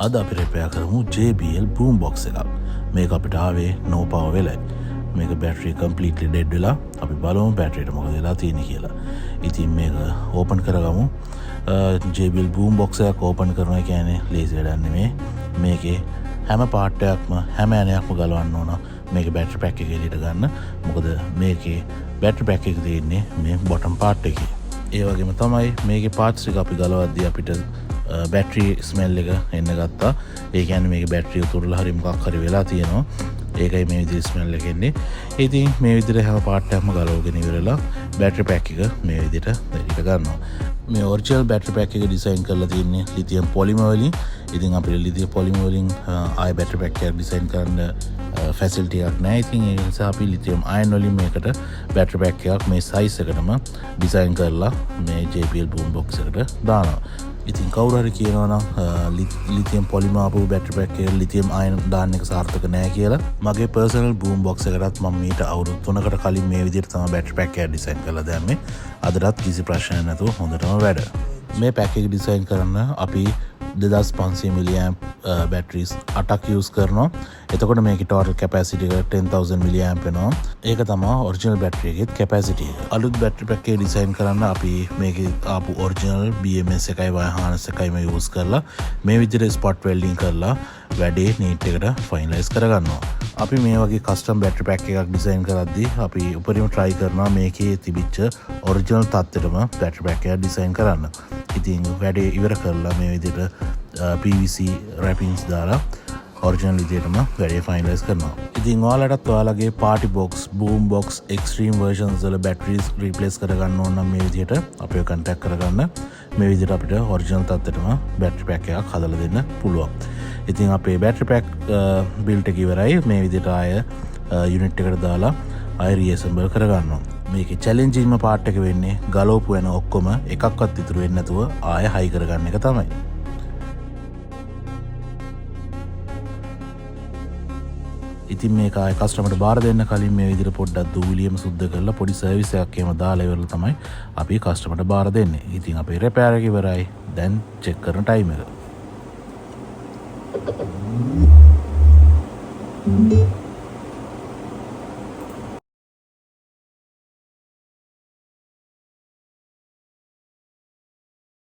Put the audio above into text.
අද අපි රිපෙයාර් කරමු JBL boom box එකක්. මේක අපිට ආවේ no power වෙලයි. මේක බැටරි කම්ප්ලීට්ලි ඩෙඩ් වෙලා අපි බලමු බැටරියට මොකද වෙලා තියෙන්නේ කියලා. ඉතින් මේක ඕපන් කරගමු. JBL boom box එකක් ඕපන් කරනවා කියන්නේ ලේසි වැඩක් නෙමෙයි. මේකේ හැම පාර්ට් එකක්ම හැම ඇණයක්ම ගලවන්න ඕන. මේක බැටරි පැක් එක එළියට ගන්න. මොකද මේකේ බැටරි පැක් එක තියෙන්නේ මේ බොටම් පාර්ට් එකේ. ඒ වගේම තමයි මේකේ පාර්ට්ස් ටික අපි ගලවද්දී අපිට බැටරි ස්මෙල් එක එන්න ගත්තා. ඒ කියන්නේ මේකේ බැටරි උතුරලා හරි මොකක් හරි වෙලා තියෙනවා. ඒකයි මේ විදිහට ස්මෙල් එක එන්නේ. ඉතින් මේ විදිහට හැම පාර්ට් එකක්ම ගලවගෙන ඉවරලා බැටරි පැක් එක මේ විදිහට එළියට ගන්නවා. මේ ඔරිජිනල් බැටරි පැක් එක ඩිසයින් කරලා තියෙන්නේ ලිතියම් පොලිමර් වලින්. ඉතින් අපිට ලිතියම් පොලිමර් වලින් ආය බැටරි පැක් එකක් ඩිසයින් කරන්න ෆැසිලිටි එකක් නැහැ. ඉතින් ඒ නිසා අපි ලිතියම් අයන් වලින් මේකට බැටරි පැක් එකක් මේ සයිස් එකටම ඩිසයින් කරලා මේ JBL boom box එකට දානවා. ඉතින් කවුරු හරි කියනවා නම් ලිතියම් පොලිමර් ආපු බැටරි පැක් එක ලිතියම් අයන් දාන්න එක සාර්ථක නැහැ කියලා. මගේ පර්සනල් boom box එකටත් මම මීට අවුරුදු 3කට කලින් මේ විදිහට තමයි බැටරි පැක් එක ඩිසයින් කරලා දැම්මේ. අදටත් කිසි ප්‍රශ්නයක් නැතුව හොඳටම වැඩ. මේ පැක් එක ඩිසයින් කරන්න අපි 2500 මිලියම්ප් බැටරිස් 8ක් යූස් කරනවා. එතකොට මේකේ ටෝටල් කැපැසිටි එක 10000 මිලියම්ප් වෙනවා. ඒක තමයි ඔරිජිනල් බැටරි එකේ කැපැසිටි එක. අලුත් බැටරි පැක් එක ඩිසයින් කරන්න අපි මේකේ ආපු ඔරිජිනල් BMS එකයි වයර් හානස් එකයිම යූස් කරලා මේ විදිහට ස්පොට් වෙල්ඩින් කරලා වැඩේ නීට් එකට ෆයිනලයිස් කරගන්නවා. අපි මේ වගේ කස්ටම් බැටරි පැක් එකක් ඩිසයින් කරද්දී අපි උපරිම try කරනවා මේකේ තිබිච්ච ඔරිජිනල් තත්ත්වෙටම බැටරි පැක් එක ඩිසයින් කරන්න. ඉතින් වැඩේ ඉවර කරලා මේ විදිහට PVC wrappings දාලා ඔරිජිනල් විදිහටම වැඩේ ෆයිනලයිස් කරනවා. ඉතින් ඔයාලටත් ඔයාලගේ party box, boom box, extreme versions වල batteries replace කරගන්න ඕන නම් මේ විදිහට අපිව contact කරගන්න. මේ විදිහට අපිට ඔරිජිනල් තත්ත්වෙටම battery pack එකක් හදලා දෙන්න පුළුවන්. ඉතින් අපේ battery pack build එක ඉවරයි. මේ විදිහට ආය unit එකට දාලා ආය reassemble කරගන්නවා. මේකේ challenging part එක වෙන්නේ ගලවපු වෙන ඔක්කොම එකක්වත් ඉතුරු වෙන්නේ නැතුව ආය high කරගන්න එක තමයි. ඉතින් මේක ආය කස්ටමර්ට බාර දෙන්න කලින් මේ විදිහට පොඩ්ඩක් දූවිලියම සුද්ධ කරලා පොඩි සර්විස් එකක් එහෙම දාලා ඉවරලා තමයි අපි කස්ටමර්ට බාර දෙන්නේ. ඉතින් අපේ රිපෙයාර් එක ඉවරයි. දැන් චෙක් කරන ටයිම් එක.